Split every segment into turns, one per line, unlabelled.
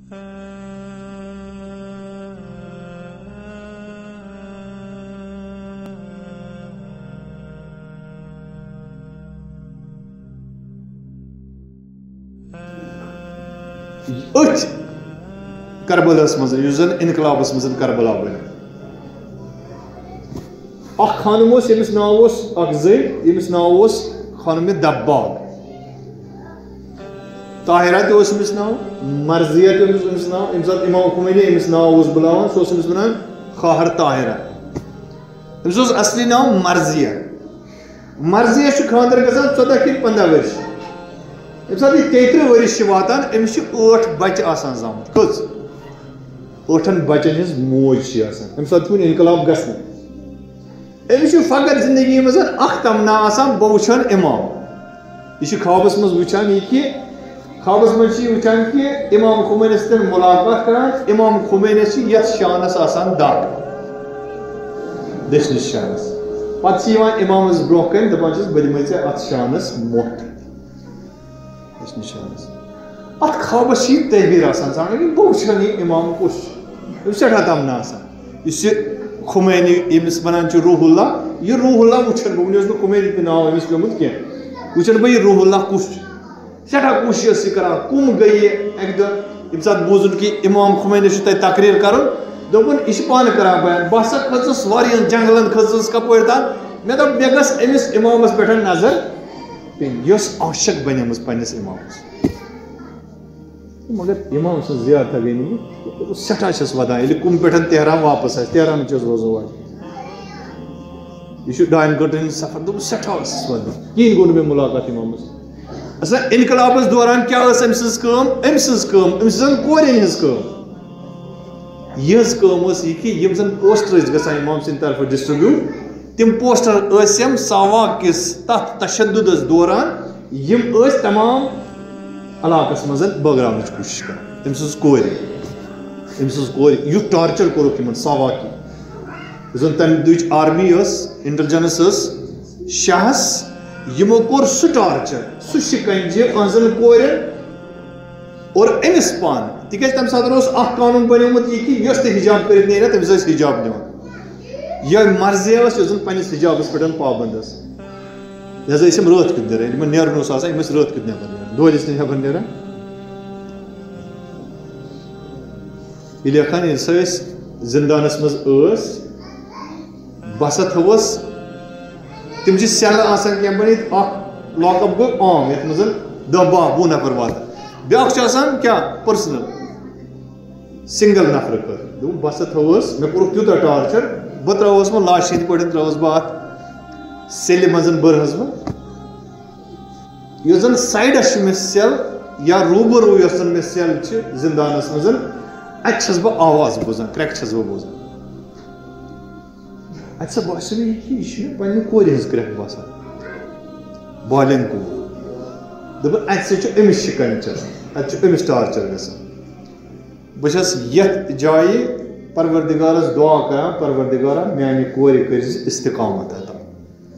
أتھ کربلاس مز زن انقلابس مز کربلا بن اخ خانم یمس ناو اخ زن یمس ناو خانم دباغ طاہرہ تہ امس ناو مرضیہ تہ امس ناو یم سات امام خمینی امس ناو بلاوان سہ امس ونان خواہر طاہرہ امس اصلی ناو مرضیہ مرضیہ خاندر گژھان 14 کِنہٕ 15 ورش یم سات یہ 33 ورش واتان امس 8 بچہ آسان زامت کٔژ 8 بچن ہز موج یم سات انقلاب گژھِ امس فخر زندگی مز اخ تمنا آسان بہ وچھان امام یہ خوابس مز وچھان یہ کہ خوابس مز وچھان کہ امام خمینی سۭتۍ ملاقات کران امام خمینی یتھ شانس آسان دگ دشنس شانس پتہ امامس برونٛہہ کن دپان چھس بہ دمے ژےٚ اتھ شانس موٚٹھ دشنس شانس ات خوابس یہ تعبیر آسان ژھانڈان کہ بہ وچھان یہ امام کس سٹھاہ تمنا آسان اس خمینی یمس ونان روح اللہ یہ روح اللہ وچھن بہ ونس نہ خمینی تہ ناو امس پیومت کی وچھن بہ یہ روح اللہ کس سٹھاہ کوشش کران کم گئی اک دہ یم سات بوزن کہ امام خمینی تہ تقریر کرن دوپن یہ پانہ کران بیان بہ ہسا کھژس واریاہن جنگلن کھژس کپور تام مے دوپ مے گژھ امس امامس پٮ۪ٹھ نظر پین یس عاشق بنیمٕژ پننس امامس مگر امام سن زیارت گئی نی سٹھاہ چھس ودان ییٚلہِ کُم پٮ۪ٹھ تہران واپس آسہِ تہران چھس روزان واتان یہ 2 گھنٹن ہُنٛد سفر دوٚپ سٹھاہ ٲسٕس ودان کِہیٖنۍ گوٚو نہٕ مےٚ مُلاقات امامس اصل انقلابس دوران کیا ٲس أمۍ سٕنٛز کٲم أمۍ سٕنٛز کٲم أمۍ سٕنٛزن کورٮ۪ن ہٕنٛز کٲم یِہٕنٛز کٲم ٲس یہِ کہِ یِم زن پوسٹر ٲسۍ گژھان امام سٕنٛدِ طرفہٕ ڈسٹربیوٗٹ تِم پوسٹر ٲسۍ یِم ساواک کِس تتھ تشدُدس دوران یِم ٲسۍ تمام علاقس مز بٲگراونٕچ کوٗشش کران أمۍ سٕنٛز کورِ یُتھ ٹارچر کوٚرُکھ یِمن ساواکی یُس زن تمہِ دُہٕچ آرمی ٲس انٹیلجنس ٲس شاہس یمو کوٚر سُہ ٹارچر سُہ شکنجہِ أہنٛزن کورٮ۪ن اور أمِس پانہٕ تِکیٛازِ تمہِ ساتہٕ اوس اکھ قانوٗن بنیومُت یہِ کہِ یۄس تہِ حجاب کٔرِتھ نیرِ تٔمِس ٲسۍ حجاب دِوان یِہوٚے مرضیہ ٲس یۄس زن پننِس حجابس پٮ۪ٹھ پابنٛد ٲس لہذا ٲسۍ یِم رٲتھ کیُتھ نیران ییٚلہِ یِمن نیرُن اوس آسان یِم ٲسۍ رٲتھ کیُتھ نٮ۪بر نیران دۄہلہِ ٲسۍ نہٕ نٮ۪بر نیران ییٚلہِ خان سۄ ٲسۍ زندانس منٛز ٲس بہٕ ہسا تھوٚوُس تِم چھِ سیلہٕ آسان کینٛہہ بنٲیِتھ اکھ لاک اپ گوٚو عام یتھ منٛز 10-12 نفر واتان بیٛاکھ چھُ آسان کیٛاہ پٔرسنل سنگل نفرٕ خٲطرٕ دوٚپُن بہٕ ہسا تھوٚوُس مےٚ کوٚرُکھ تیوٗتاہ ٹارچر بہٕ ترٛاوُس وۄنۍ لاشہِ ہٕنٛدۍ پٲٹھۍ ترٛاوُس بہٕ اتھ سیلہِ منٛز بٔرہس بہٕ یۄس زن سایڈس چھِ مےٚ سیل یا روٗبروٗ یۄس زن مےٚ سیل چھِ زندانس منٛز اتہِ چھس بہٕ آواز بوزان کرٛٮ۪کہٕ چھس بہٕ بوزان اتہِ سا باسیو مےٚ یہِ چھِ مےٚ پننہِ کورِ ہٕنٛز کرٛٮ۪کھ باسان بالٮ۪ن کوٗر دوٚپُن اتہِ سا چھُ أمِس شِکن چلان اتہِ چھُ أمِس ٹارچر گژھان بہٕ چھس یتھ جایہِ پروردِگارس دعا کران پروردِگارا میانہِ کورِ کٔرۍ زِ استقامت عطا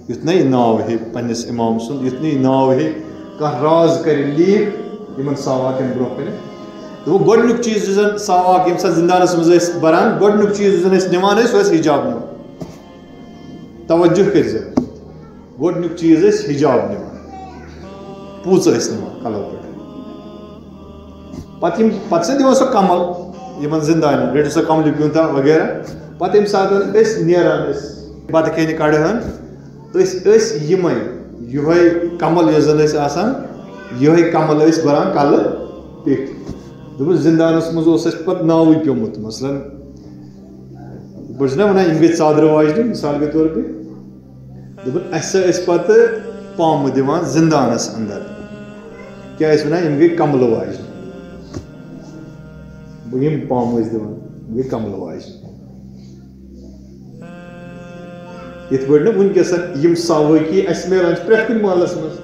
یُتھ نہ یہِ ناو ہیٚیہِ پننِس امام سُنٛد یُتھ نہٕ یہِ ناو ہیٚیہِ کانٛہہ راز کرِ لیٖک یِمن ساواکٮ۪ن برونٛہہ کٔنِتھ دوٚپُکھ گۄڈنیُک چیٖز یُس زن ساواک ییٚمہِ ساتہٕ زندانس منٛز ٲسۍ بران گۄڈنیُک چیٖز یُس زن أسۍ نِوان ٲسۍ سُہ ٲسۍ حجاب نِوان توجہ کٔرۍ زِ گۄڈنیُک چیٖز ٲسۍ حجاب نِوان پوٗژٕ ٲسۍ نِوان کلو پٮ۪ٹھ پتہٕ چھِ دِوان سۄ کمل یِمن زندانٮ۪ن رٔٹِو سا کملہِ پیوٗنٛتاہ وغیرہ پتہٕ ییٚمہِ ساتہٕ أسۍ نیران ٲسۍ بتہٕ کھٮ۪نہِ کڑہن أسۍ ٲسۍ یِمے یِہوٚے کمل یۄس زن ٲسۍ آسان یِہوٚے کمل ٲسۍ بران کلہٕ پیٚٹھۍ دوٚپُن زندانس منٛز اوس اَسہِ پتہٕ ناوٕے پیوٚمُت مثلاً بہٕ چھُس نا ونان یِم گٔے ژادرٕ واجنہِ مثال کے طور پے دوٚپُن اَسہِ ہسا ٲسۍ پتہٕ پامہٕ دِوان زندانس انٛدر کیٛاہ ٲسۍ ونان یِم گٔے کملہٕ واجنہِ یِم پامہٕ ٲسۍ دِوان یِم گٔے کملہٕ واجنہِ یِتھ پٲٹھۍ نہٕ وٕنکیٚس یِم ساوٲقی اَسہِ میلان چھِ پرٛٮ۪تھ کُنہِ محلس منٛز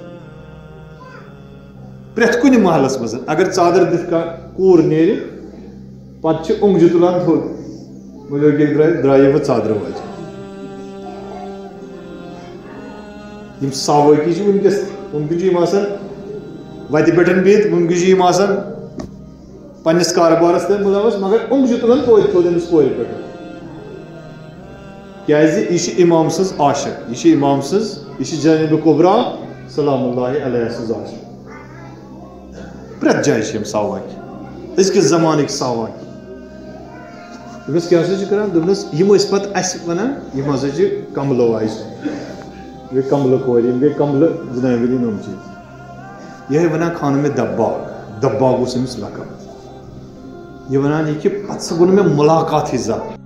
پرٛٮ۪تھ کُنہِ محلس منٛز اگر ژادر دِتھ کانٛہہ کوٗر نیرِ پتہٕ چھِ اوٚنٛگجہِ تُلان تھوٚد ؤلِو درٛایہِ وۄنۍ ژادرٕ واجہِ یِم ساوٲقی چھِ وٕنکیٚس وٕنکیٚن چھِ یِم آسان وتہِ پٮ۪ٹھ بِہِتھ وٕنکیٚن چھِ یِم آسان پنس کاربارس تھی ملوث مگر اونگ تلان تھوٚد أمِس کورِ پٮ۪ٹھ کیازِ یہِ چھِ امام سٕنٛز عاشق یہِ چھِ امام سٕنٛز یہِ چھِ جانب کبرا سلام اللہ علیہ سٕنٛز عاشق پرٛٮ۪تھ جایہِ چھِ یِم ساواکہِ أزکِس زمانٕکۍ ساواکہِ دوٚپنَس کیٛاہ ہسا چھِ کران دوٚپنَس یِم ٲسۍ پَتہٕ اَسہِ وَنان یِم ہسا چھِ کملہٕ واجہِ یِم گٔے کملہٕ کورِ یِم گٔے کملہٕ جنابِ یِم چیٖز یِہے وَنان خانہٕ مےٚ دباغ دباغ اوس أمِس لقب یہ ونان یہ کہ پتہٕ سا گوٚو نہٕ مےٚ مُلاقاتٕے زانٛہہ